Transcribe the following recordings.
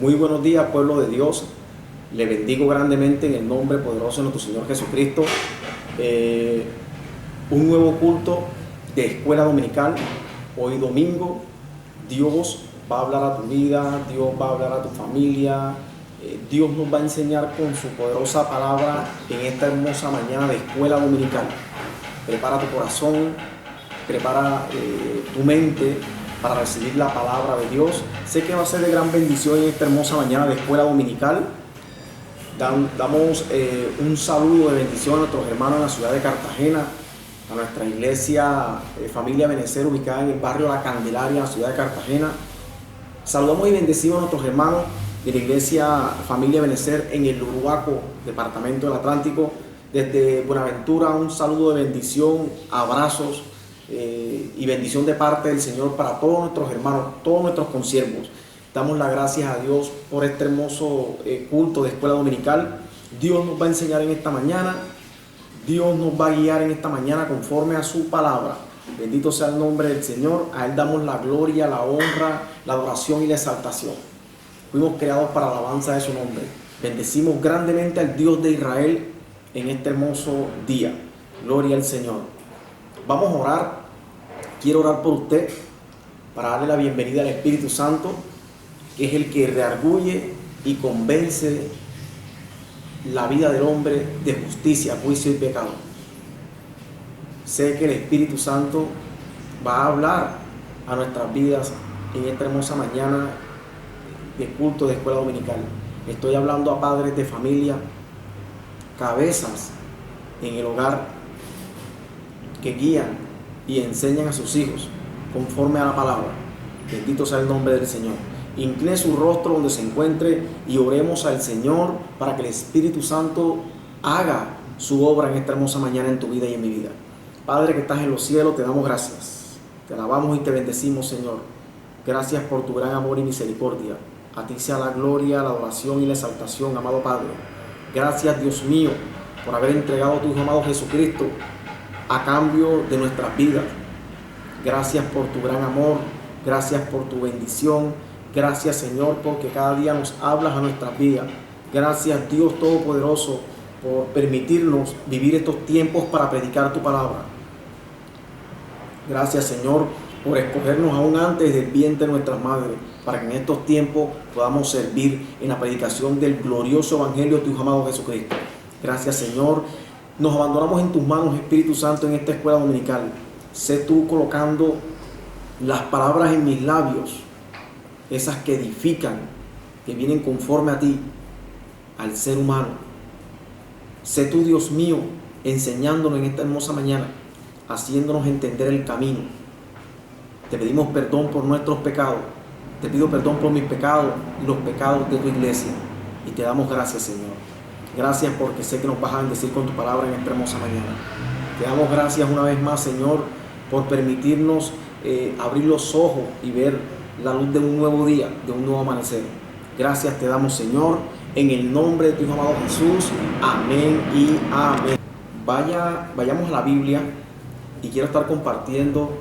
Muy buenos días, pueblo de Dios. Le bendigo grandemente en el nombre poderoso de nuestro Señor Jesucristo. Un nuevo culto de escuela dominical. Hoy domingo, Dios va a hablar a tu vida, Dios va a hablar a tu familia. Dios nos va a enseñar con su poderosa palabra en esta hermosa mañana de escuela dominical. Prepara tu corazón, prepara tu mente para recibir la palabra de Dios. Sé que va a ser de gran bendición en esta hermosa mañana de escuela dominical. Damos un saludo de bendición a nuestros hermanos en la ciudad de Cartagena, a nuestra iglesia Familia Benecer, ubicada en el barrio La Candelaria, en la ciudad de Cartagena. Saludamos y bendecimos a nuestros hermanos de la iglesia Familia Benecer en el Uruguaco, departamento del Atlántico. Desde Buenaventura, un saludo de bendición, abrazos y bendición de parte del Señor para todos nuestros hermanos, todos nuestros consiervos. Damos las gracias a Dios por este hermoso culto de escuela dominical. Dios nos va a enseñar en esta mañana, Dios nos va a guiar en esta mañana conforme a su palabra. Bendito sea el nombre del Señor. A Él damos la gloria, la honra, la adoración y la exaltación. Fuimos creados para la alabanza de su nombre. Bendecimos grandemente al Dios de Israel en este hermoso día. Gloria al Señor. Vamos a orar. Quiero orar por usted para darle la bienvenida al Espíritu Santo, que es el que redarguye y convence la vida del hombre de justicia, juicio y pecado. Sé que el Espíritu Santo va a hablar a nuestras vidas en esta hermosa mañana de culto de escuela dominical. Estoy hablando a padres de familia, cabezas en el hogar, que guían y enseñan a sus hijos conforme a la palabra. Bendito sea el nombre del Señor. Incline su rostro donde se encuentre y oremos al Señor para que el Espíritu Santo haga su obra en esta hermosa mañana en tu vida y en mi vida. Padre que estás en los cielos, te damos gracias. Te alabamos y te bendecimos, Señor. Gracias por tu gran amor y misericordia. A ti sea la gloria, la adoración y la exaltación, amado Padre. Gracias, Dios mío, por haber entregado a tu Hijo amado Jesucristo a cambio de nuestras vidas. Gracias por tu gran amor. Gracias por tu bendición. Gracias, Señor, porque cada día nos hablas a nuestras vidas. Gracias, Dios Todopoderoso, por permitirnos vivir estos tiempos para predicar tu palabra. Gracias, Señor, por escogernos aún antes del vientre de nuestras madres, para que en estos tiempos podamos servir en la predicación del glorioso evangelio de tu Hijo amado Jesucristo. Gracias, Señor. Nos abandonamos en tus manos, Espíritu Santo, en esta escuela dominical. Sé tú colocando las palabras en mis labios, esas que edifican, que vienen conforme a ti, al ser humano. Sé tú, Dios mío, enseñándonos en esta hermosa mañana, haciéndonos entender el camino. Te pedimos perdón por nuestros pecados. Te pido perdón por mis pecados y los pecados de tu iglesia. Y te damos gracias, Señor. Gracias porque sé que nos vas a bendecir con tu palabra en esta hermosa mañana. Te damos gracias una vez más, Señor, por permitirnos abrir los ojos y ver la luz de un nuevo día, de un nuevo amanecer. Gracias te damos, Señor, en el nombre de tu Hijo amado Jesús. Amén y amén. Vayamos a la Biblia y quiero estar compartiendo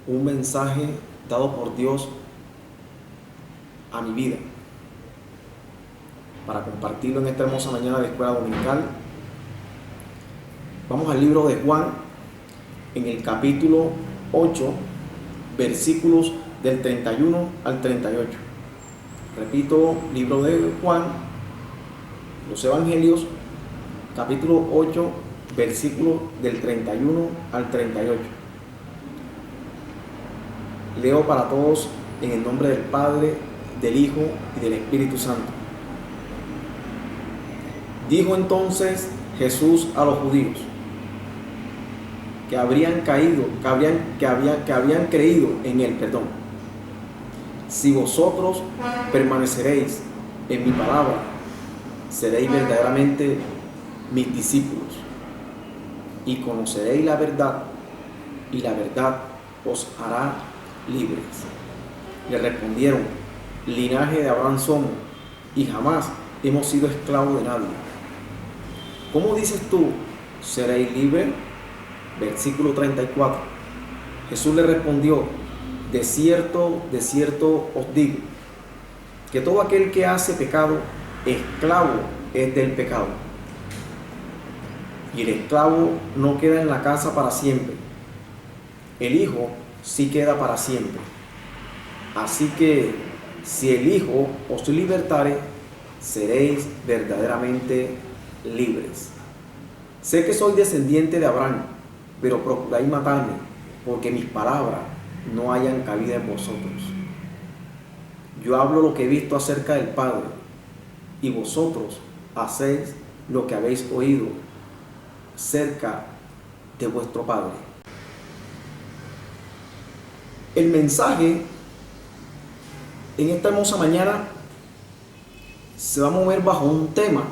un mensaje dado por Dios a mi vida, para compartirlo en esta hermosa mañana de escuela dominical. Vamos al libro de Juan, en el capítulo 8, versículos del 31 al 38. Repito, libro de Juan, los Evangelios, capítulo 8, versículos del 31 al 38. Leo para todos en el nombre del Padre, del Hijo y del Espíritu Santo. Dijo entonces Jesús a los judíos que habían creído en él, si vosotros permaneceréis en mi palabra, seréis verdaderamente mis discípulos y conoceréis la verdad, y la verdad os hará libres. Le respondieron: linaje de Abraham somos, y jamás hemos sido esclavos de nadie. ¿Cómo dices tú, seréis libres? Versículo 34. Jesús le respondió: de cierto os digo, que todo aquel que hace pecado, esclavo es del pecado. Y el esclavo no queda en la casa para siempre. El hijo sí queda para siempre. Así que si el Hijo os libertare, seréis verdaderamente libres. Sé que soy descendiente de Abraham, pero procuráis matarme, porque mis palabras no hayan cabida en vosotros. Yo hablo lo que he visto acerca del Padre, y vosotros hacéis lo que habéis oído cerca de vuestro Padre. El mensaje en esta hermosa mañana se va a mover bajo un tema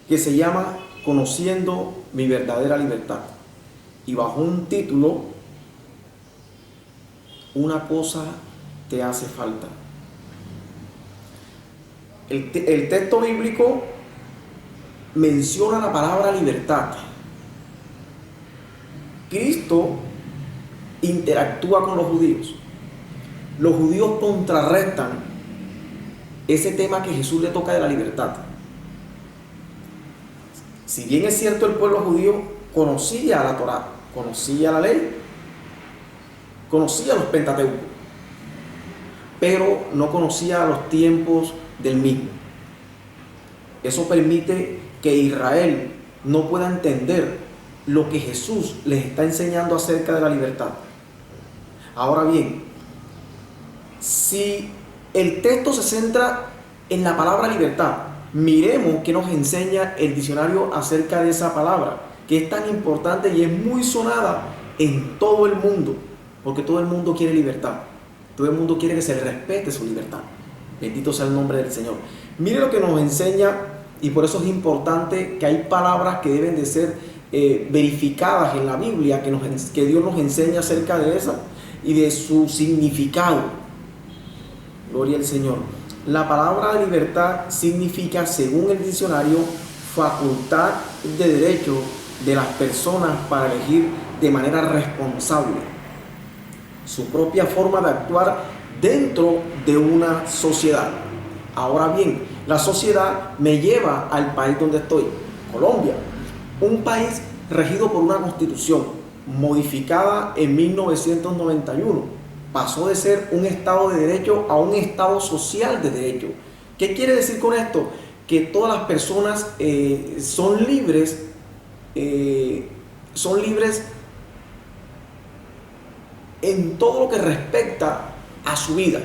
que se llama Conociendo mi verdadera libertad, y bajo un título, Una cosa te hace falta. El texto bíblico menciona la palabra libertad. Cristo interactúa con los judíos. Los judíos contrarrestan ese tema que Jesús le toca de la libertad. Si bien es cierto, el pueblo judío conocía la Torá, conocía la ley, conocía los Pentateucos, pero no conocía los tiempos del mismo. Eso permite que Israel no pueda entender lo que Jesús les está enseñando acerca de la libertad. Ahora bien, si el texto se centra en la palabra libertad, miremos qué nos enseña el diccionario acerca de esa palabra, que es tan importante y es muy sonada en todo el mundo, porque todo el mundo quiere libertad, todo el mundo quiere que se le respete su libertad. Bendito sea el nombre del Señor. Mire lo que nos enseña, y por eso es importante que hay palabras que deben de ser verificadas en la Biblia, que Dios nos enseña acerca de esa y de su significado. Gloria al Señor. La palabra libertad significa, según el diccionario, facultad de derecho de las personas para elegir de manera responsable su propia forma de actuar dentro de una sociedad. Ahora bien, la sociedad me lleva al país donde estoy, Colombia, un país regido por una constitución modificada en 1991. Pasó de ser un Estado de Derecho a un Estado social de derecho. ¿Qué quiere decir con esto? Que todas las personas son libres en todo lo que respecta a su vida.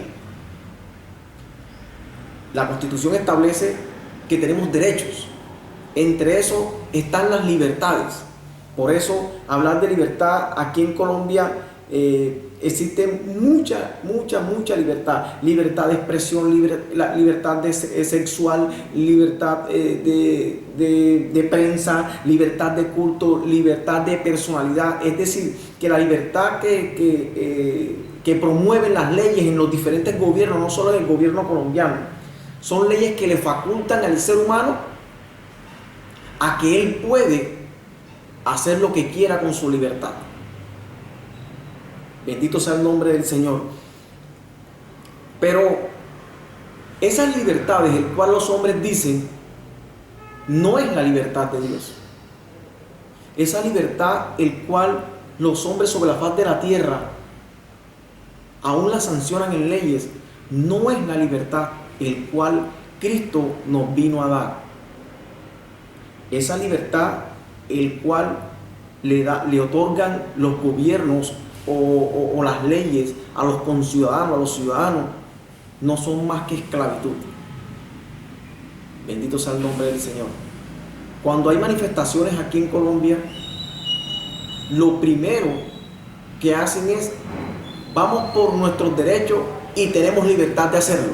La Constitución establece que tenemos derechos. Entre esos están las libertades. Por eso, hablar de libertad aquí en Colombia, existe mucha libertad. Libertad de expresión, libertad sexual, libertad de prensa, libertad de culto, libertad de personalidad. Es decir, que la libertad que promueven las leyes en los diferentes gobiernos, no solo en el gobierno colombiano, son leyes que le facultan al ser humano a que él puede hacer lo que quiera con su libertad. Bendito sea el nombre del Señor. Pero esas libertades, el cual los hombres dicen, no es la libertad de Dios. Esa libertad, el cual los hombres sobre la faz de la tierra aún la sancionan en leyes, no es la libertad el cual Cristo nos vino a dar. Esa libertad el cual le otorgan los gobiernos o las leyes a los conciudadanos, a los ciudadanos, no son más que esclavitud. Bendito sea el nombre del Señor. Cuando hay manifestaciones aquí en Colombia, lo primero que hacen es: vamos por nuestros derechos y tenemos libertad de hacerlo.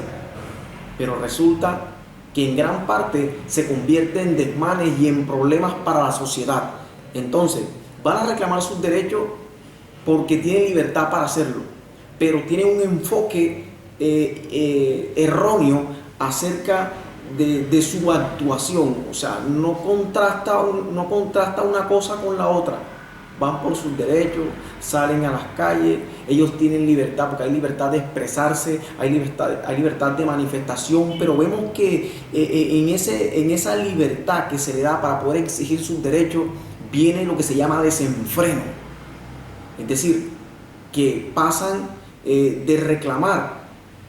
Pero resulta que en gran parte se convierte en desmanes y en problemas para la sociedad. Entonces, van a reclamar sus derechos porque tienen libertad para hacerlo, pero tienen un enfoque erróneo acerca de su actuación. O sea, no contrasta una cosa con la otra. van por sus derechos, salen a las calles, ellos tienen libertad porque hay libertad de expresarse, hay libertad de manifestación, pero vemos que en esa libertad que se le da para poder exigir sus derechos viene lo que se llama desenfreno. Es decir, que pasan de reclamar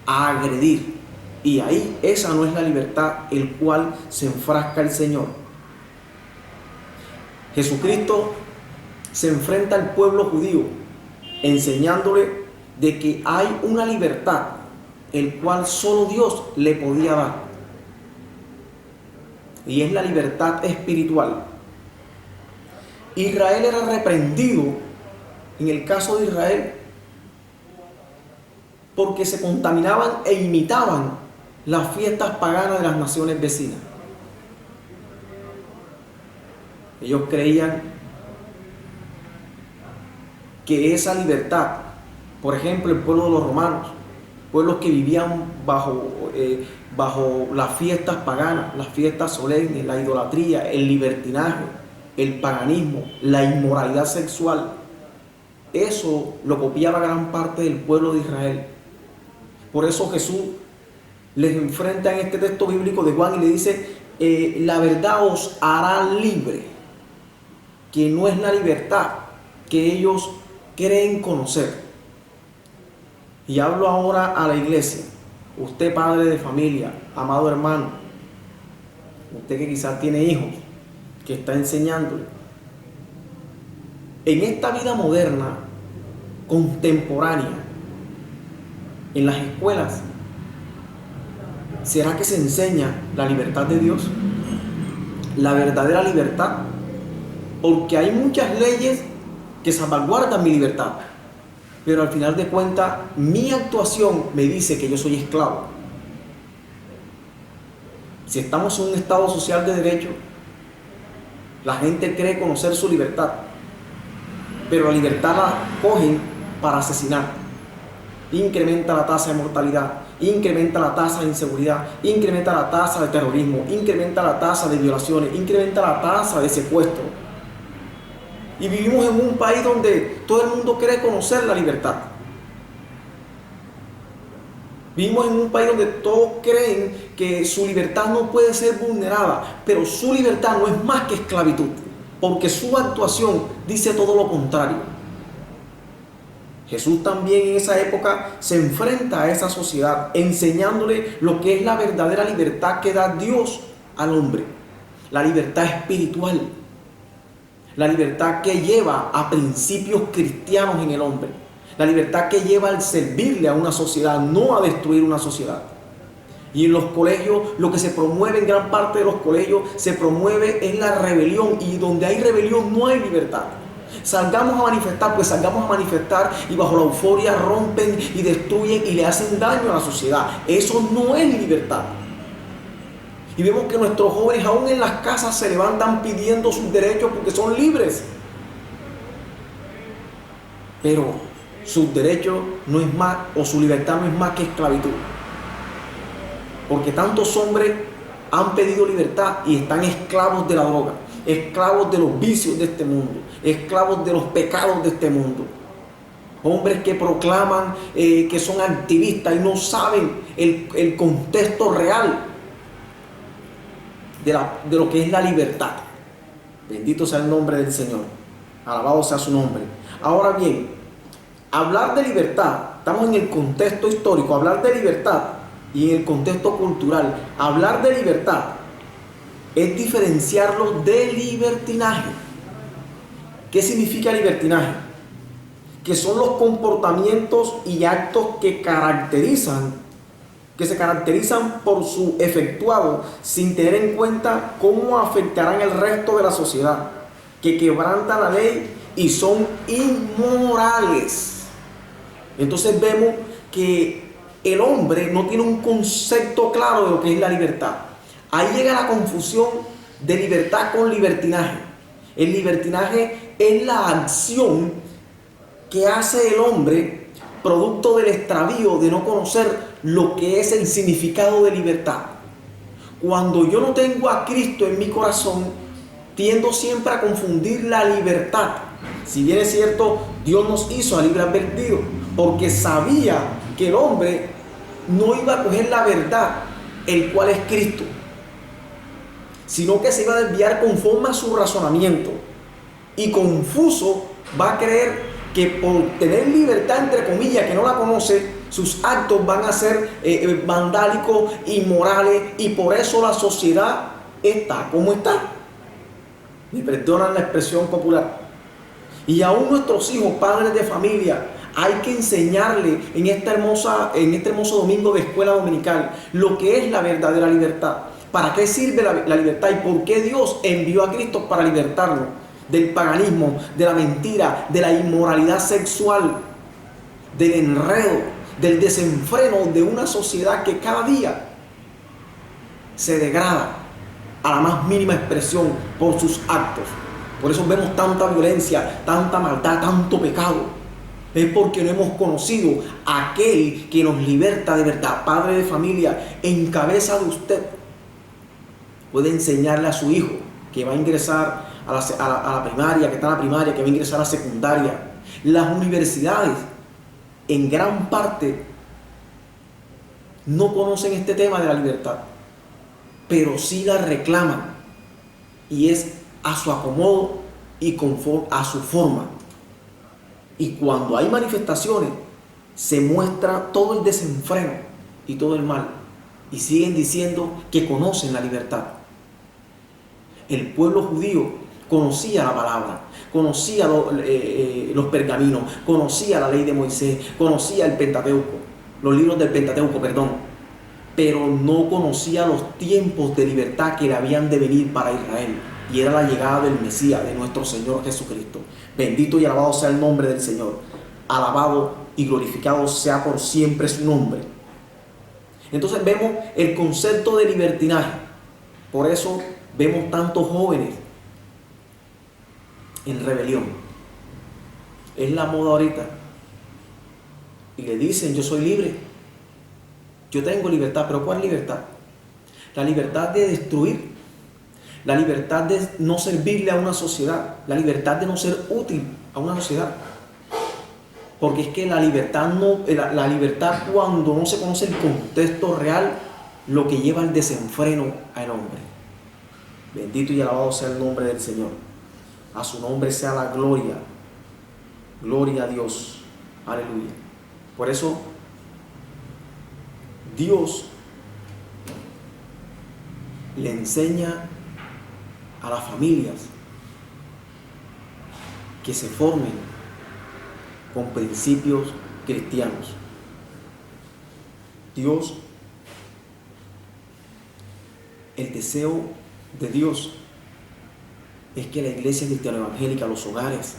a agredir. Y ahí esa no es la libertad el cual se enfrasca el Señor. Jesucristo se enfrenta al pueblo judío enseñándole de que hay una libertad el cual solo Dios le podía dar. Y es la libertad espiritual. Israel era reprendido, en el caso de Israel, porque se contaminaban e imitaban las fiestas paganas de las naciones vecinas. Ellos creían que esa libertad, por ejemplo, el pueblo de los romanos, pueblos que vivían bajo las fiestas paganas, las fiestas solemnes, la idolatría, el libertinaje, el paganismo, la inmoralidad sexual, eso lo copiaba gran parte del pueblo de Israel. Por eso Jesús les enfrenta en este texto bíblico de Juan y le dice, la verdad os hará libre, que no es la libertad que ellos creen conocer. Y hablo ahora a la iglesia, usted padre de familia, amado hermano, usted que quizás tiene hijos, que está enseñándole. En esta vida moderna, contemporánea, en las escuelas, ¿será que se enseña la libertad de Dios? La verdadera libertad. Porque hay muchas leyes que salvaguardan mi libertad, pero al final de cuentas mi actuación me dice que yo soy esclavo. Si estamos en un estado social de derecho, la gente cree conocer su libertad, pero la libertad la cogen para asesinar. Incrementa la tasa de mortalidad, incrementa la tasa de inseguridad, incrementa la tasa de terrorismo, incrementa la tasa de violaciones, incrementa la tasa de secuestro. Y vivimos en un país donde todo el mundo cree conocer la libertad. Vivimos en un país donde todos creen que su libertad no puede ser vulnerada, pero su libertad no es más que esclavitud, porque su actuación dice todo lo contrario. Jesús también en esa época se enfrenta a esa sociedad, enseñándole lo que es la verdadera libertad que da Dios al hombre, la libertad espiritual. La libertad que lleva a principios cristianos en el hombre. La libertad que lleva al servirle a una sociedad, no a destruir una sociedad. Y en los colegios, lo que se promueve en gran parte de los colegios, se promueve es la rebelión. Y donde hay rebelión no hay libertad. Salgamos a manifestar, pues salgamos a manifestar y bajo la euforia rompen y destruyen y le hacen daño a la sociedad. Eso no es libertad. Y vemos que nuestros jóvenes aún en las casas se levantan pidiendo sus derechos porque son libres. Pero sus derechos no es más, o su libertad no es más que esclavitud. Porque tantos hombres han pedido libertad y están esclavos de la droga, esclavos de los vicios de este mundo, esclavos de los pecados de este mundo. Hombres que proclaman que son activistas y no saben el contexto real de lo que es la libertad. Bendito sea el nombre del Señor, alabado sea su nombre. Ahora bien, hablar de libertad, estamos en el contexto histórico, hablar de libertad y en el contexto cultural, hablar de libertad es diferenciarlo de libertinaje. ¿Qué significa libertinaje? Que son los comportamientos y actos que se caracterizan por su efectuado sin tener en cuenta cómo afectarán el resto de la sociedad, que quebrantan la ley y son inmorales. Entonces vemos que el hombre no tiene un concepto claro de lo que es la libertad. Ahí llega la confusión de libertad con libertinaje. El libertinaje es la acción que hace el hombre producto del extravío de no conocer lo que es el significado de libertad. Cuando yo no tengo a Cristo en mi corazón, tiendo siempre a confundir la libertad Si bien es cierto, Dios nos hizo a libre albedrío, porque sabía que el hombre no iba a coger la verdad, el cual es Cristo, sino que se iba a desviar conforme a su razonamiento. Y confuso va a creer que por tener libertad, entre comillas, que no la conoce, sus actos van a ser vandálicos, inmorales, y por eso la sociedad está como está. Me perdonan la expresión popular. Y aún nuestros hijos, padres de familia, hay que enseñarle en este hermoso domingo de escuela dominical lo que es la verdadera libertad. ¿Para qué sirve la libertad y por qué Dios envió a Cristo para libertarnos del paganismo, de la mentira, de la inmoralidad sexual, del enredo, del desenfreno de una sociedad que cada día se degrada a la más mínima expresión por sus actos? Por eso vemos tanta violencia, tanta maldad, tanto pecado. Es porque no hemos conocido a aquel que nos liberta de verdad. Padre de familia, en cabeza de usted, puede enseñarle a su hijo que va a ingresar a la primaria, que está en la primaria, que va a ingresar a la secundaria. Las universidades, en gran parte, no conocen este tema de la libertad, pero sí la reclaman, y es a su acomodo y conforme a su forma. Y cuando hay manifestaciones, se muestra todo el desenfreno y todo el mal, y siguen diciendo que conocen la libertad. El pueblo judío conocía la palabra, conocía los pergaminos, conocía la ley de Moisés, conocía el Pentateuco, los libros del Pentateuco, pero no conocía los tiempos de libertad que le habían de venir para Israel, y era la llegada del Mesías, de nuestro Señor Jesucristo. Bendito y alabado sea el nombre del Señor. Alabado y glorificado sea por siempre su nombre. Entonces vemos el concepto de libertinaje. Por eso vemos tantos jóvenes en rebelión. Es la moda ahorita. Y le dicen, yo soy libre, yo tengo libertad. ¿Pero cuál libertad? La libertad de destruir, la libertad de no servirle a una sociedad, la libertad de no ser útil a una sociedad. Porque es que la libertad cuando no se conoce el contexto real, lo que lleva al desenfreno al hombre. Bendito y alabado sea el nombre del Señor. A su nombre sea la gloria. Gloria a Dios. Aleluya. Por eso, Dios le enseña a las familias que se formen con principios cristianos. Dios, el deseo de Dios es que la iglesia cristiana evangélica, los hogares,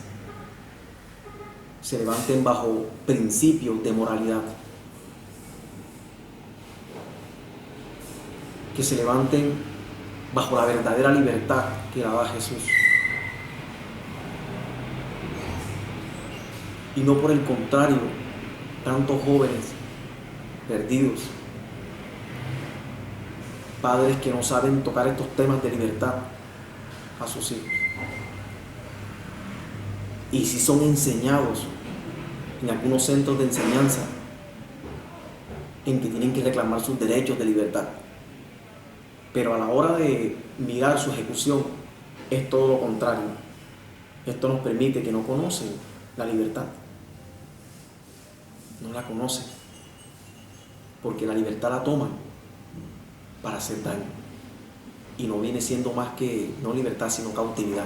se levanten bajo principios de moralidad, que se levanten bajo la verdadera libertad que la da Jesús, y no por el contrario, tantos jóvenes perdidos, padres que no saben tocar estos temas de libertad a sus hijos, y si son enseñados en algunos centros de enseñanza en que tienen que reclamar sus derechos de libertad, pero a la hora de mirar su ejecución es todo lo contrario. Esto nos permite que no conocen la libertad, no la conocen, porque la libertad la toman para hacer daño, y no viene siendo más que no libertad sino cautividad.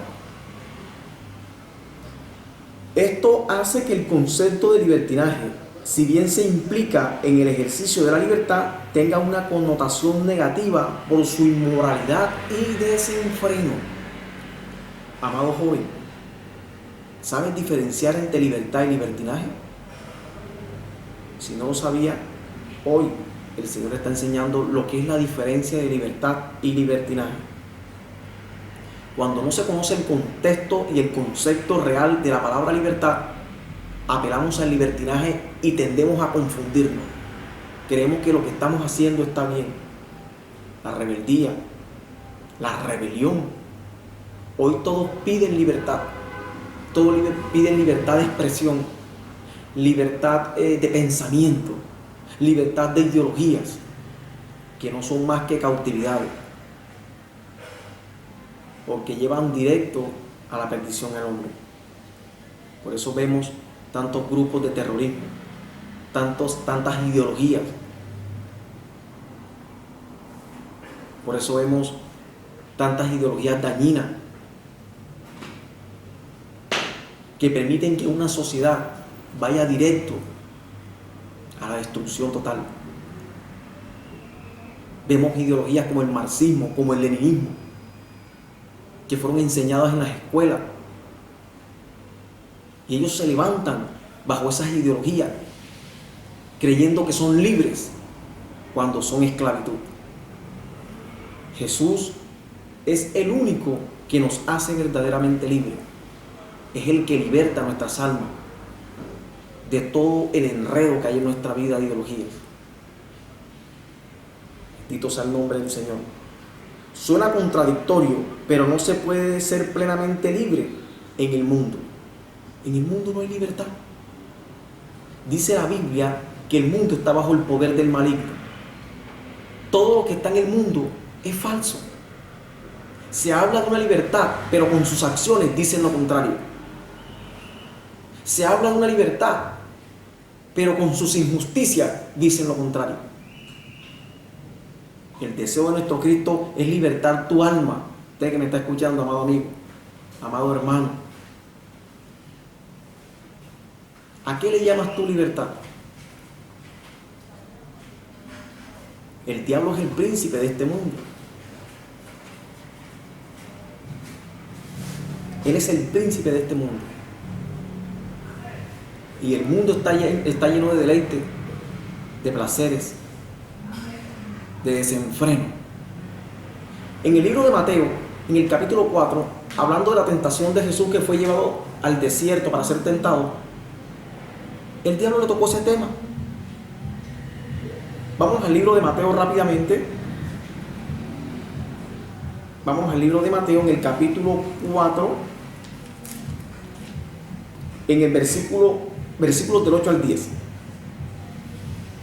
Esto hace que el concepto de libertinaje, si bien se implica en el ejercicio de la libertad, tenga una connotación negativa por su inmoralidad y desenfreno. Amado joven, ¿sabes diferenciar entre libertad y libertinaje? Si no lo sabía, hoy el Señor está enseñando lo que es la diferencia de libertad y libertinaje. Cuando no se conoce el contexto y el concepto real de la palabra libertad, apelamos al libertinaje y tendemos a confundirnos. Creemos que lo que estamos haciendo está bien. La rebeldía, la rebelión. Hoy todos piden libertad, Todos piden libertad de expresión, libertad de pensamiento, libertad de ideologías, que no son más que cautividades, porque llevan directo a la perdición al hombre. Por eso vemos tantos grupos de terrorismo, tantas ideologías. Por eso vemos tantas ideologías dañinas que permiten que una sociedad vaya directo a la destrucción total. Vemos ideologías como el marxismo, como el leninismo, que fueron enseñadas en las escuelas. Y ellos se levantan bajo esas ideologías, creyendo que son libres cuando son esclavitud. Jesús es el único que nos hace verdaderamente libres. Es el que liberta nuestras almas de todo el enredo que hay en nuestra vida de ideologías. Bendito sea el nombre del Señor. Suena contradictorio, pero no se puede ser plenamente libre en el mundo. En el mundo no hay libertad. Dice la Biblia que el mundo está bajo el poder del maligno. Todo lo que está en el mundo es falso. Se habla de una libertad, pero con sus acciones dicen lo contrario. Se habla de una libertad, pero con sus injusticias dicen lo contrario. El deseo de nuestro Cristo es libertar tu alma. Usted que me está escuchando, amado amigo, amado hermano. ¿A qué le llamas tu libertad? El diablo es el príncipe de este mundo. Él es el príncipe de este mundo. Y el mundo está lleno de deleite, de placeres, de desenfreno. En el libro de Mateo, en el capítulo 4, hablando de la tentación de Jesús que fue llevado al desierto para ser tentado, el diablo le tocó ese tema. Vamos al libro de Mateo rápidamente. Vamos al libro de Mateo en el capítulo 4, en el versículos del 8 al 10.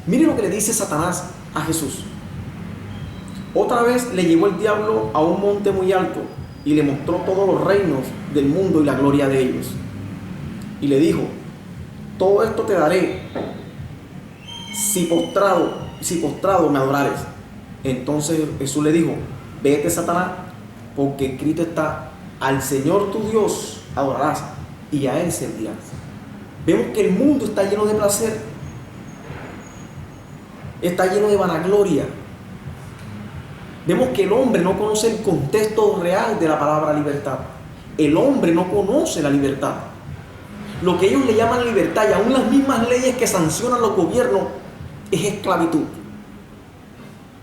Mire lo que le dice Satanás a Jesús. Otra vez le llevó el diablo a un monte muy alto y le mostró todos los reinos del mundo y la gloria de ellos. Y le dijo: todo esto te daré si postrado me adorares. Entonces Jesús le dijo: vete, Satanás, porque escrito está: al Señor tu Dios adorarás y a Él servirás. Vemos que el mundo está lleno de placer, está lleno de vanagloria. Vemos que el hombre no conoce el contexto real de la palabra libertad. El hombre no conoce la libertad. Lo que ellos le llaman libertad, y aún las mismas leyes que sancionan los gobiernos, es esclavitud.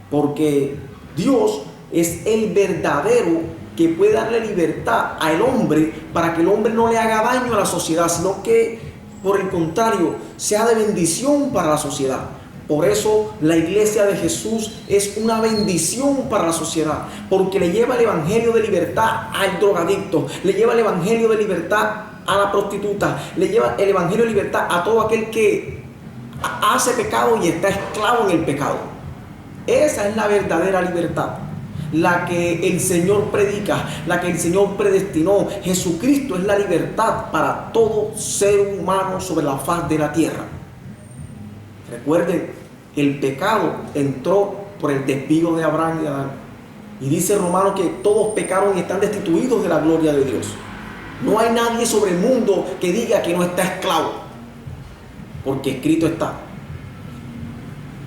Porque Dios es el verdadero que puede darle libertad al hombre para que el hombre no le haga daño a la sociedad, sino que, por el contrario, sea de bendición para la sociedad. Por eso la iglesia de Jesús es una bendición para la sociedad, porque le lleva el evangelio de libertad al drogadicto, le lleva el evangelio de libertad a la prostituta, le lleva el evangelio de libertad a todo aquel que hace pecado y está esclavo en el pecado. Esa es la verdadera libertad, la que el Señor predica, la que el Señor predestinó. Jesucristo es la libertad para todo ser humano sobre la faz de la tierra. Recuerden, el pecado entró por el desvío de Abraham y Adán. Y dice Romanos que todos pecaron y están destituidos de la gloria de Dios. No hay nadie sobre el mundo que diga que no está esclavo, porque escrito está.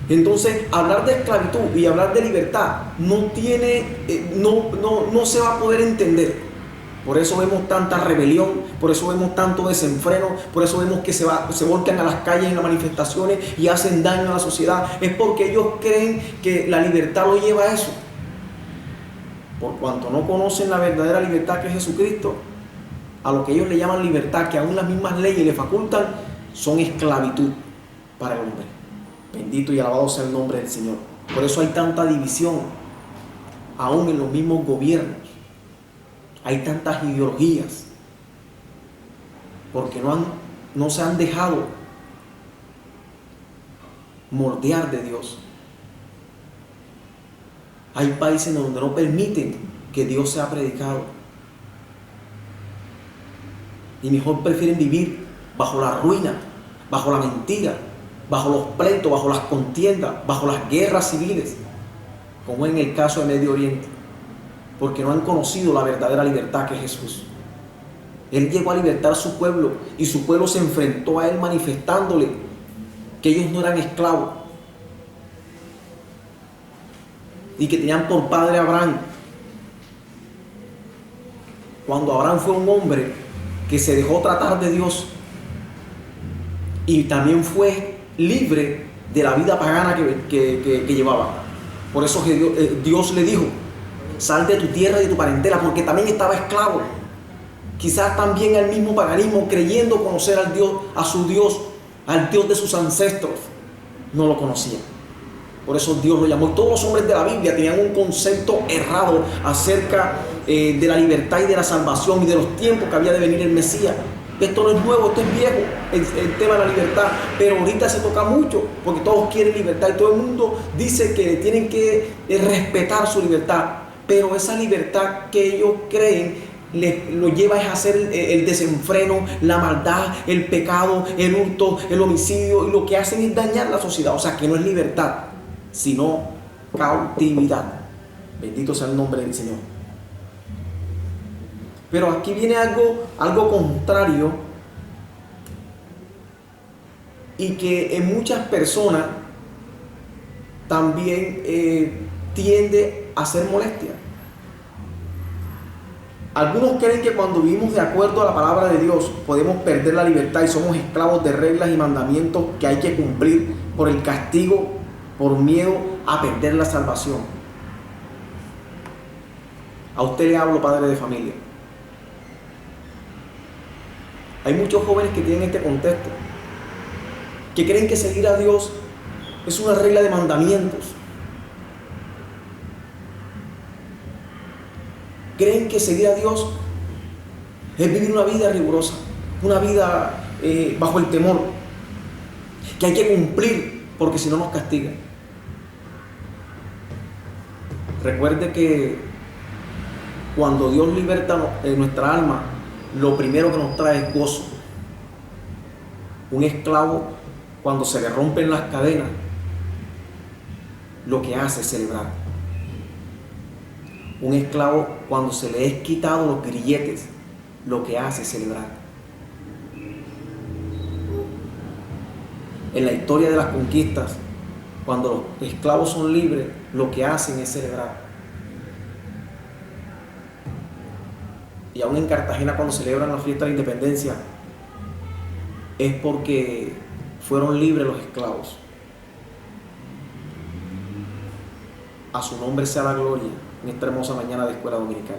Entonces, hablar de esclavitud y hablar de libertad no se va a poder entender. Por eso vemos tanta rebelión, por eso vemos tanto desenfreno, por eso vemos que se volcan a las calles en las manifestaciones y hacen daño a la sociedad. Es porque ellos creen que la libertad lo lleva a eso. Por cuanto no conocen la verdadera libertad que es Jesucristo, a lo que ellos le llaman libertad, que aún las mismas leyes le facultan, son esclavitud para el hombre. Bendito y alabado sea el nombre del Señor. Por eso hay tanta división, aún en los mismos gobiernos. Hay tantas ideologías. porque no se han dejado moldear de Dios. Hay países donde no permiten que Dios sea predicado. Y mejor prefieren vivir bajo la ruina, bajo la mentira, bajo los pleitos, bajo las contiendas, bajo las guerras civiles, como en el caso de Medio Oriente, porque no han conocido la verdadera libertad que es Jesús. Él llegó a libertar a su pueblo y su pueblo se enfrentó a él manifestándole que ellos no eran esclavos y que tenían por padre a Abraham. Cuando Abraham fue un hombre que se dejó tratar de Dios y también fue libre de la vida pagana que llevaba. Por eso Dios le dijo: sal de tu tierra y de tu parentela, porque también estaba esclavo. Quizás también el mismo paganismo, creyendo conocer al Dios, a su Dios, al Dios de sus ancestros, no lo conocía. Por eso Dios lo llamó. Y todos los hombres de la Biblia tenían un concepto errado acerca de la libertad y de la salvación y de los tiempos que había de venir el Mesías. Esto no es nuevo, esto es viejo, el tema de la libertad. Pero ahorita se toca mucho porque todos quieren libertad y todo el mundo dice que tienen que respetar su libertad. Pero esa libertad que ellos creen lo lleva a hacer el desenfreno, la maldad, el pecado, el hurto, el homicidio, y lo que hacen es dañar la sociedad. O sea, que no es libertad, sino cautividad. Bendito sea el nombre del Señor. Pero aquí viene algo contrario, y que en muchas personas también tiende a ser molestia. Algunos creen que cuando vivimos de acuerdo a la palabra de Dios podemos perder la libertad y somos esclavos de reglas y mandamientos que hay que cumplir por el castigo, por miedo a perder la salvación. A usted le hablo, padre de familia. Hay muchos jóvenes que tienen este contexto, que creen que seguir a Dios es una regla de mandamientos. Creen que seguir a Dios es vivir una vida rigurosa, una vida bajo el temor, que hay que cumplir porque si no nos castigan. Recuerde que cuando Dios liberta nuestra alma, lo primero que nos trae es gozo. Un esclavo, cuando se le rompen las cadenas, lo que hace es celebrar. Un esclavo, cuando se le es quitado los grilletes, lo que hace es celebrar. En la historia de las conquistas, cuando los esclavos son libres, lo que hacen es celebrar. Y aún en Cartagena, cuando celebran la fiesta de la independencia, es porque fueron libres los esclavos. A su nombre sea la gloria en esta hermosa mañana de escuela dominical.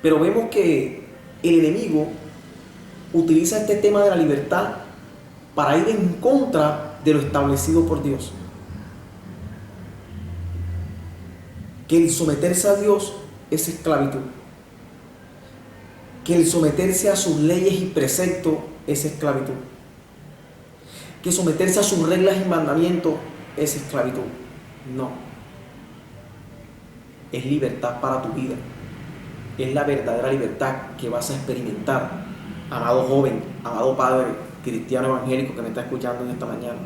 Pero vemos que el enemigo utiliza este tema de la libertad para ir en contra de lo establecido por Dios. Que el someterse a Dios es esclavitud. Que el someterse a sus leyes y preceptos es esclavitud. Que someterse a sus reglas y mandamientos es esclavitud. No. Es libertad para tu vida. Es la verdadera libertad que vas a experimentar, amado joven, amado padre cristiano evangélico que me está escuchando en esta mañana.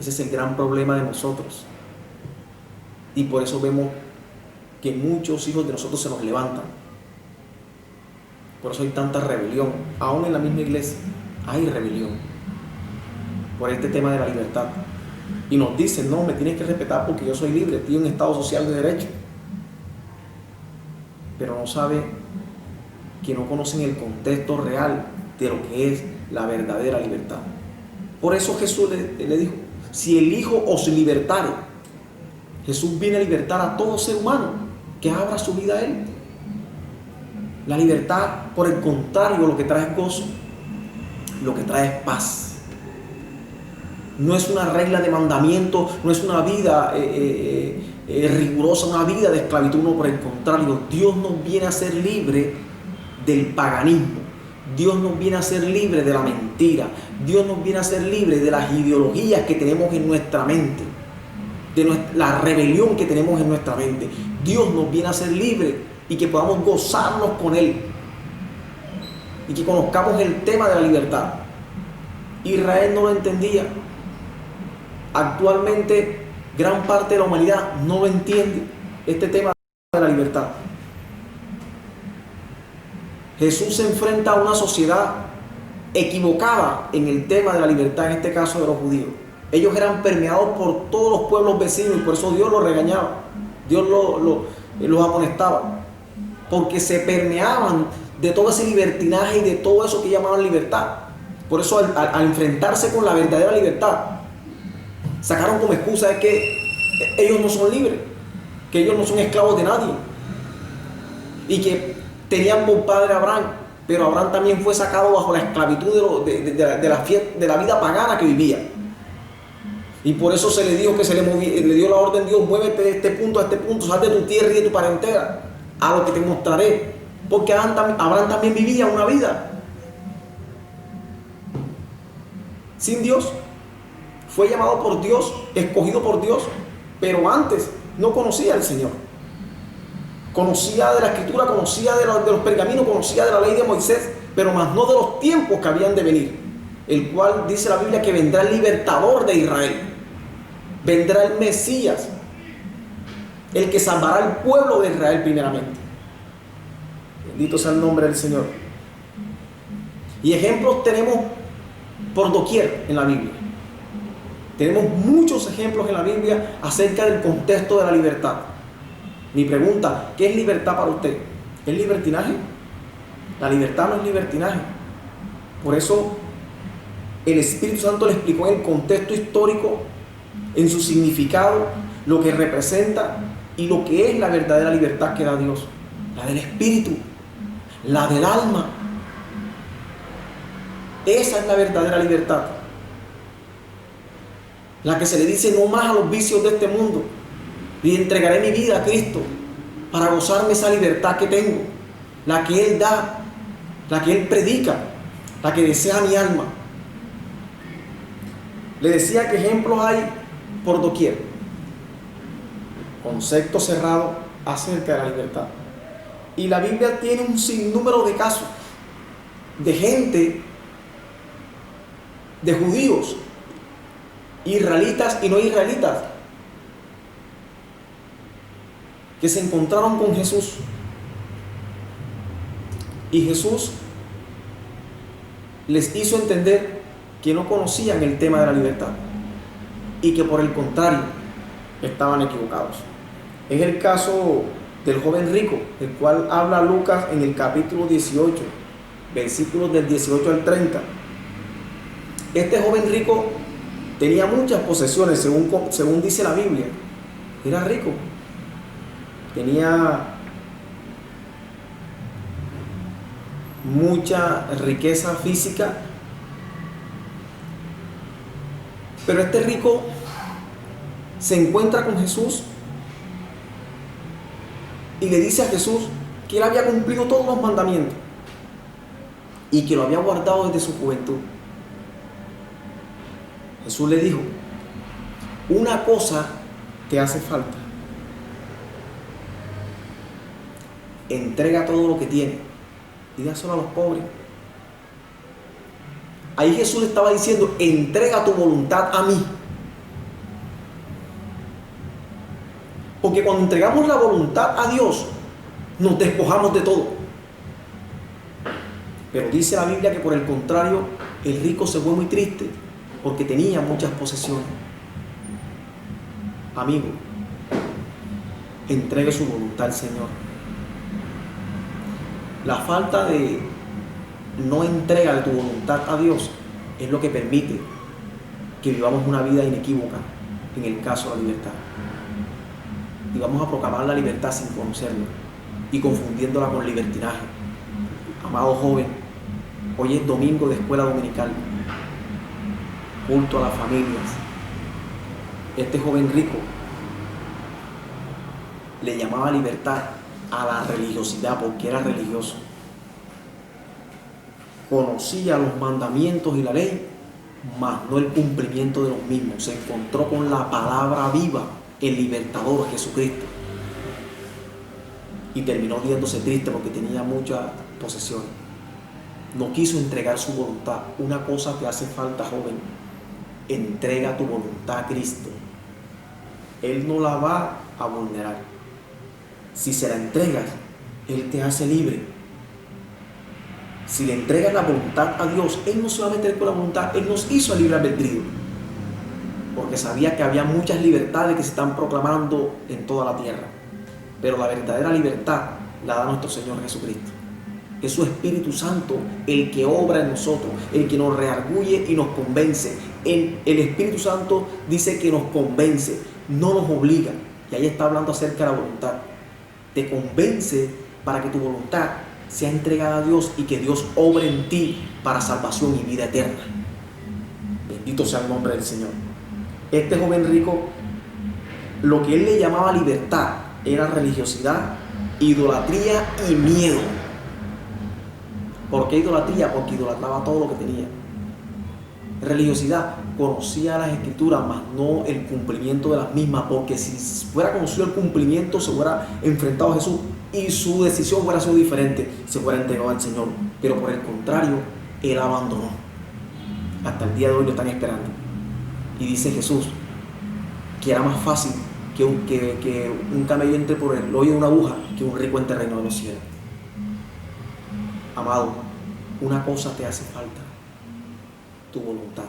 Ese es el gran problema de nosotros. Y por eso vemos que muchos hijos de nosotros se nos levantan. Por eso hay tanta rebelión. Aún en la misma iglesia hay rebelión por este tema de la libertad. Y nos dicen: no, me tienes que respetar porque yo soy libre, estoy en un estado social de derecho. Pero no sabe que no conocen el contexto real de lo que es la verdadera libertad. Por eso Jesús le dijo: si el Hijo os libertare. Jesús viene a libertar a todo ser humano que abra su vida a Él. La libertad, por el contrario, lo que trae es gozo, lo que trae es paz. No es una regla de mandamiento, no es una vida rigurosa, una vida de esclavitud. No, por el contrario, Dios nos viene a ser libre del paganismo. Dios nos viene a hacer libres de la mentira. Dios nos viene a hacer libres de las ideologías que tenemos en nuestra mente, de la rebelión que tenemos en nuestra mente. Dios nos viene a hacer libres y que podamos gozarnos con Él y que conozcamos el tema de la libertad. Israel no lo entendía. Actualmente gran parte de la humanidad no lo entiende, este tema de la libertad. Jesús se enfrenta a una sociedad equivocada en el tema de la libertad, en este caso de los judíos. Ellos eran permeados por todos los pueblos vecinos y por eso Dios los regañaba, Dios los amonestaba, porque se permeaban de todo ese libertinaje y de todo eso que llamaban libertad. Por eso al enfrentarse con la verdadera libertad, sacaron como excusa de que ellos no son libres, que ellos no son esclavos de nadie y que tenían por padre a Abraham, pero Abraham también fue sacado bajo la esclavitud de la vida pagana que vivía. Y por eso se le dijo que le dio la orden: Dios, muévete de este punto a este punto, sal de tu tierra y de tu parentela, a lo que te mostraré. Porque Abraham también vivía una vida sin Dios. Fue llamado por Dios, escogido por Dios, pero antes no conocía al Señor. Conocía de la Escritura, conocía de los pergaminos, conocía de la ley de Moisés, pero más no de los tiempos que habían de venir, el cual dice la Biblia que vendrá el libertador de Israel, vendrá el Mesías, el que salvará al pueblo de Israel primeramente. Bendito sea el nombre del Señor. Y ejemplos tenemos por doquier en la Biblia. Tenemos muchos ejemplos en la Biblia acerca del contexto de la libertad. Mi pregunta: ¿qué es libertad para usted? ¿Es libertinaje? La libertad no es libertinaje. Por eso el Espíritu Santo le explicó en el contexto histórico, en su significado, lo que representa y lo que es la verdadera libertad que da Dios. La del espíritu, la del alma. Esa es la verdadera libertad. La que se le dice no más a los vicios de este mundo. Y entregaré mi vida a Cristo para gozarme esa libertad que tengo. La que Él da, la que Él predica, la que desea mi alma. Le decía que ejemplos hay por doquier. Concepto cerrado acerca de la libertad. Y la Biblia tiene un sinnúmero de casos de gente, de judíos, israelitas y no israelitas, que se encontraron con Jesús. Y Jesús les hizo entender que no conocían el tema de la libertad y que por el contrario estaban equivocados. Es el caso del joven rico, el cual habla Lucas en el capítulo 18, versículos del 18 al 30. Este joven rico tenía muchas posesiones, según dice la Biblia. Era rico, tenía mucha riqueza física, pero este rico se encuentra con Jesús y le dice a Jesús que él había cumplido todos los mandamientos y que lo había guardado desde su juventud. Jesús le dijo: una cosa te hace falta. Entrega todo lo que tienes y dáselo a los pobres. Ahí Jesús le estaba diciendo: entrega tu voluntad a mí. Porque cuando entregamos la voluntad a Dios, nos despojamos de todo. Pero dice la Biblia que por el contrario, el rico se fue muy triste porque tenía muchas posesiones. Amigo, entregue su voluntad al Señor. La falta de no entrega de tu voluntad a Dios es lo que permite que vivamos una vida inequívoca en el caso de la libertad. Y vamos a proclamar la libertad sin conocerla y confundiéndola con libertinaje. Amado joven, hoy es domingo de escuela dominical, culto a las familias. Este joven rico le llamaba libertad a la religiosidad porque era religioso. conocía los mandamientos y la ley, mas no el cumplimiento de los mismos. Se encontró con la palabra viva, el libertador Jesucristo, y terminó viéndose triste porque tenía muchas posesiones. No quiso entregar su voluntad. Una cosa que hace falta, joven: entrega tu voluntad a Cristo. Él no la va a vulnerar. Si se la entregas, Él te hace libre. Si le entregas la voluntad a Dios, Él no se va a meter con la voluntad. Él nos hizo a libre albedrío, porque sabía que había muchas libertades que se están proclamando en toda la tierra, pero la verdadera libertad la da nuestro Señor Jesucristo. Es su Espíritu Santo el que obra en nosotros, el que nos reargulle y nos convence. El Espíritu Santo dice que nos convence, no nos obliga. Y ahí está hablando acerca de la voluntad. Te convence para que tu voluntad sea entregada a Dios y que Dios obre en ti para salvación y vida eterna. Bendito sea el nombre del Señor. Este joven rico, lo que él le llamaba libertad era religiosidad, idolatría y miedo. ¿Por qué idolatría? Porque idolatraba todo lo que tenía. Religiosidad: conocía las escrituras, mas no el cumplimiento de las mismas, porque si fuera conocido el cumplimiento, se hubiera enfrentado a Jesús y su decisión hubiera sido diferente, se hubiera entregado al Señor. Pero por el contrario, él abandonó. Hasta el día de hoy lo están esperando. Y dice Jesús que era más fácil que un camello entre por el hoyo de una aguja que un rico entre el reino de los cielos. Amado, una cosa te hace falta: tu voluntad.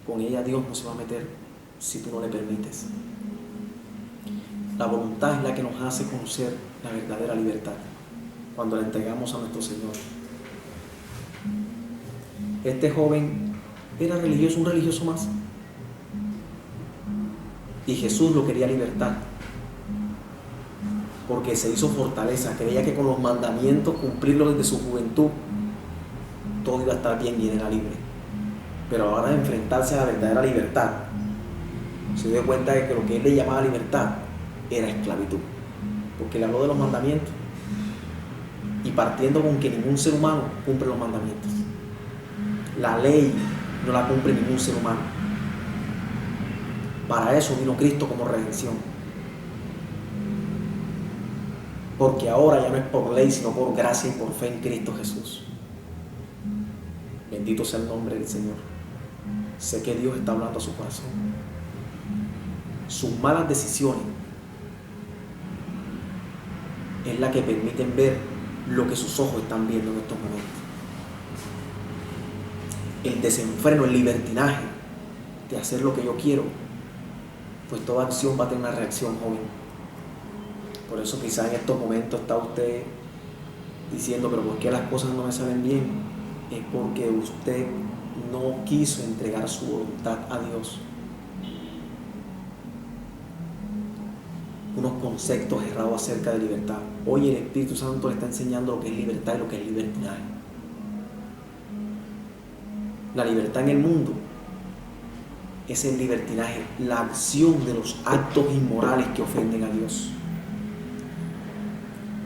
Con ella Dios no se va a meter si tú no le permites. La voluntad es la que nos hace conocer la verdadera libertad cuando la entregamos a nuestro Señor. Este joven era religioso, un religioso más, y Jesús lo quería libertar, porque se hizo fortaleza. Creía que con los mandamientos, cumplirlos desde su juventud, todo iba a estar bien y él era libre. Pero ahora de enfrentarse a la verdadera libertad, se dio cuenta de que lo que él le llamaba libertad era esclavitud, porque le habló de los mandamientos, y partiendo con que ningún ser humano cumple los mandamientos. La ley no la cumple ningún ser humano. Para eso vino Cristo como redención. Porque ahora ya no es por ley, sino por gracia y por fe en Cristo Jesús. Bendito sea el nombre del Señor. Sé que Dios está hablando a su corazón. Sus malas decisiones es la que permiten ver lo que sus ojos están viendo en estos momentos. El desenfreno, el libertinaje de hacer lo que yo quiero, pues toda acción va a tener una reacción, joven. Por eso quizás en estos momentos está usted diciendo: pero ¿por qué las cosas no me salen bien? Es porque usted no quiso entregar su voluntad a Dios. Unos conceptos errados acerca de libertad. Hoy el Espíritu Santo le está enseñando lo que es libertad y lo que es libertinaje. La libertad en el mundo es el libertinaje, la acción de los actos inmorales que ofenden a Dios.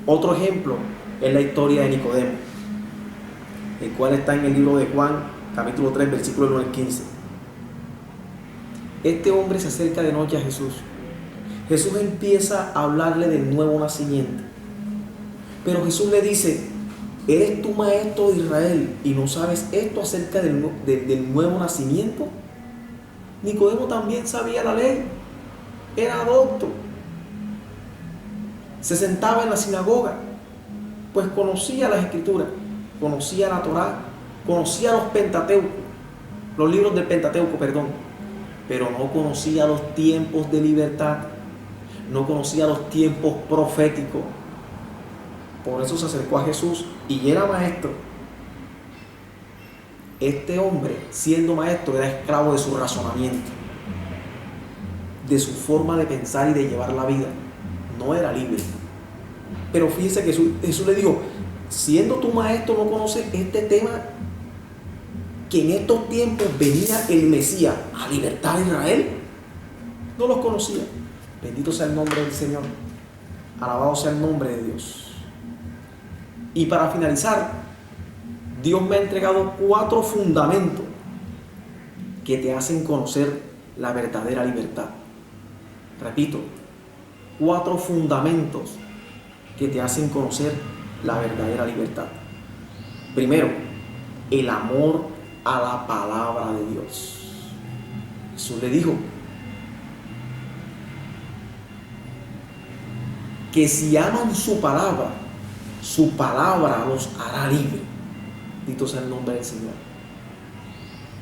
Otro ejemplo es la historia de Nicodemo, el cual está en el libro de Juan, capítulo 3, versículo 9 al 15. Este hombre se acerca de noche a Jesús. Jesús empieza a hablarle del nuevo nacimiento, pero Jesús le dice: ¿eres tú maestro de Israel y no sabes esto acerca del nuevo nacimiento? Nicodemo también sabía la ley, era docto, se sentaba en la sinagoga, pues conocía las escrituras, conocía la Torá, conocía los libros del Pentateuco, pero no conocía los tiempos de libertad, no conocía los tiempos proféticos. Por eso se acercó a Jesús y era maestro. Este hombre, siendo maestro, era esclavo de su razonamiento, de su forma de pensar y de llevar la vida. No era libre. Pero fíjese que Jesús le dijo: siendo tu maestro, no conoces este tema, que en estos tiempos venía el Mesías a libertar a Israel. No los conocía. Bendito sea el nombre del Señor. Alabado sea el nombre de Dios. Y para finalizar, Dios me ha entregado 4 fundamentos que te hacen conocer la verdadera libertad. Repito, 4 fundamentos que te hacen conocer la verdadera libertad. Primero, el amor a la palabra de Dios. Jesús le dijo que si aman su palabra los hará libres. Bendito sea el nombre del Señor.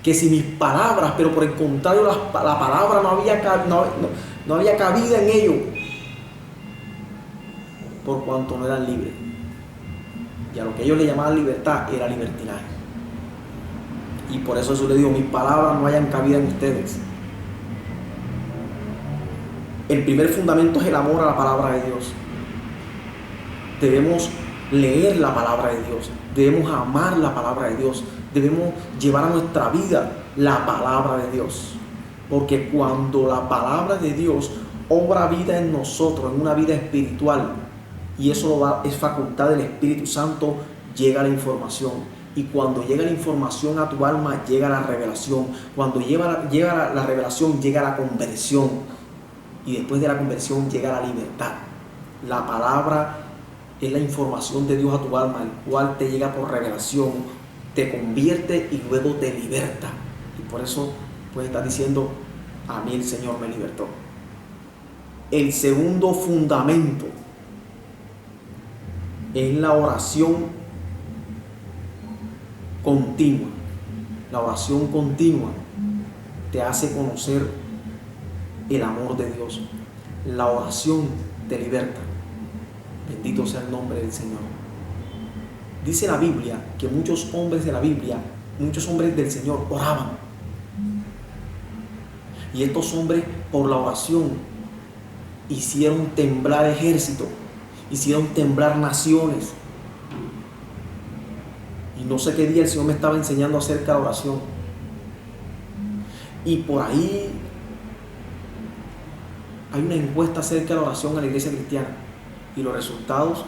Que si mis palabras, pero por el contrario la palabra no había cabida en ellos, por cuanto no eran libres. Y a lo que ellos le llamaban libertad era libertinaje. Y por eso Jesús le dijo, mis palabras no hayan cabida en ustedes. El primer fundamento es el amor a la palabra de Dios. Debemos leer la palabra de Dios, debemos amar la palabra de Dios, debemos llevar a nuestra vida la palabra de Dios. Porque cuando la palabra de Dios obra vida en nosotros, en una vida espiritual, y eso es facultad del Espíritu Santo, llega la información. Y cuando llega la información a tu alma, llega la revelación. Cuando llega la revelación, llega la conversión. Y después de la conversión llega la libertad. La palabra es la información de Dios a tu alma, el cual te llega por revelación, te convierte y luego te liberta. Y por eso puedes estar diciendo, a mí el Señor me libertó. El segundo fundamento es la oración continua. La oración continua te hace conocer el amor de Dios. La oración te liberta. Bendito sea el nombre del Señor. Dice la Biblia que muchos hombres del Señor oraban. Y estos hombres, por la oración, hicieron temblar ejércitos, hicieron temblar naciones. Y no sé qué día el Señor me estaba enseñando acerca de la oración. Y por ahí hay una encuesta acerca de la oración a la iglesia cristiana. Y los resultados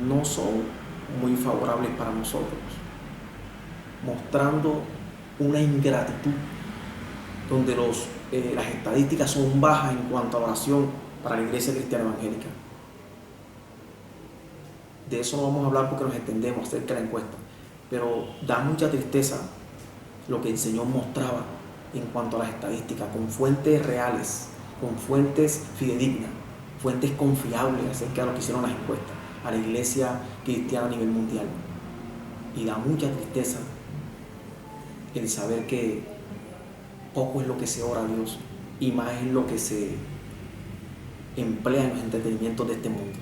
no son muy favorables para nosotros, mostrando una ingratitud, donde las estadísticas son bajas en cuanto a oración para la iglesia cristiana evangélica. De eso no vamos a hablar porque nos extendemos acerca de la encuesta, pero da mucha tristeza lo que el Señor mostraba en cuanto a las estadísticas, con fuentes reales, con fuentes fidedignas, fuentes confiables acerca de lo que hicieron las encuestas a la iglesia cristiana a nivel mundial. Y da mucha tristeza el saber que poco es lo que se ora a Dios y más es lo que se emplea en los entretenimientos de este mundo.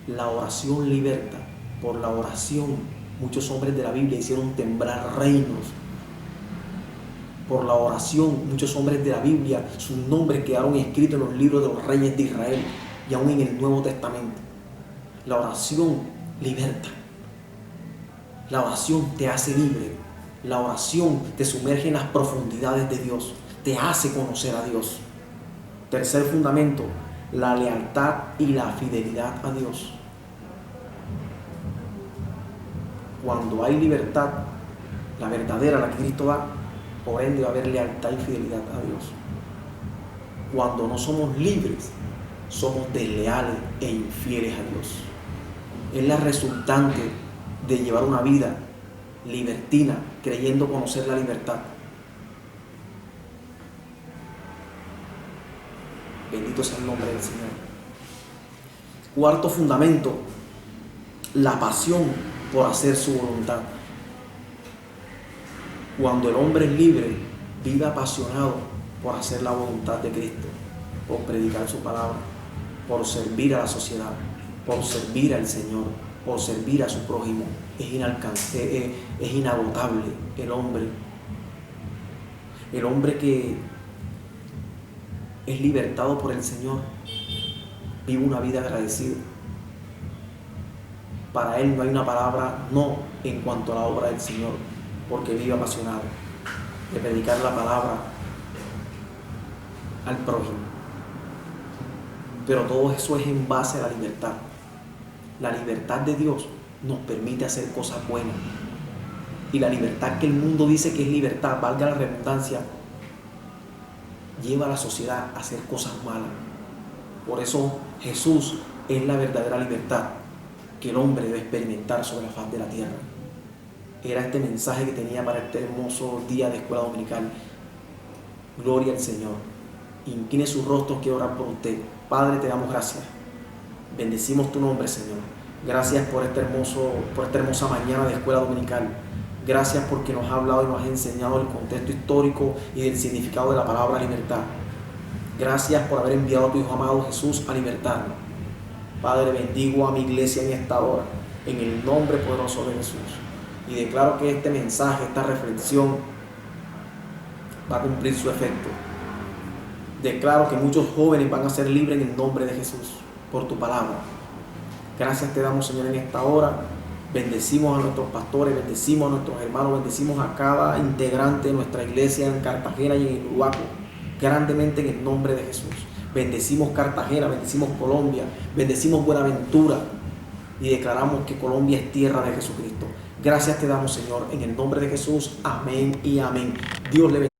La oración liberta. Por la oración muchos hombres de la Biblia hicieron temblar reinos. Por la oración muchos hombres de la Biblia, sus nombres quedaron escritos en los libros de los reyes de Israel y aún en el Nuevo Testamento. La oración liberta. La oración te hace libre. La oración te sumerge en las profundidades de Dios, te hace conocer a Dios. Tercer fundamento, la lealtad y la fidelidad a Dios. Cuando hay libertad, la verdadera, la que Cristo da, por ende va a haber lealtad y fidelidad a Dios. Cuando no somos libres, somos desleales e infieles a Dios. Es la resultante de llevar una vida libertina, creyendo conocer la libertad. Bendito sea el nombre del Señor. Cuarto fundamento, la pasión por hacer su voluntad. Cuando el hombre es libre, vive apasionado por hacer la voluntad de Cristo, por predicar su palabra, por servir a la sociedad, por servir al Señor, por servir a su prójimo. Es inagotable el hombre. El hombre que es libertado por el Señor vive una vida agradecida. Para él no hay una palabra no en cuanto a la obra del Señor, porque vive apasionado de predicar la palabra al prójimo. Pero todo eso es en base a la libertad. La libertad de Dios nos permite hacer cosas buenas. Y la libertad que el mundo dice que es libertad, valga la redundancia, lleva a la sociedad a hacer cosas malas. Por eso Jesús es la verdadera libertad que el hombre debe experimentar sobre la faz de la tierra. Era este mensaje que tenía para este hermoso día de escuela dominical. Gloria al Señor. Incline sus rostros, quiero orar por usted. Padre, te damos gracias. Bendecimos tu nombre, Señor. Gracias por esta hermosa mañana de escuela dominical. Gracias porque nos ha hablado y nos ha enseñado el contexto histórico y del significado de la palabra libertad. Gracias por haber enviado a tu Hijo amado Jesús a libertarnos. Padre, bendigo a mi iglesia en esta hora, en el nombre poderoso de Jesús. Y declaro que este mensaje, esta reflexión, va a cumplir su efecto. Declaro que muchos jóvenes van a ser libres en el nombre de Jesús, por tu palabra. Gracias te damos, Señor, en esta hora. Bendecimos a nuestros pastores, bendecimos a nuestros hermanos, bendecimos a cada integrante de nuestra iglesia en Cartagena y en el Uruguaco, grandemente en el nombre de Jesús. Bendecimos Cartagena, bendecimos Colombia, bendecimos Buenaventura y declaramos que Colombia es tierra de Jesucristo. Gracias te damos, Señor, en el nombre de Jesús. Amén y amén. Dios le bendiga.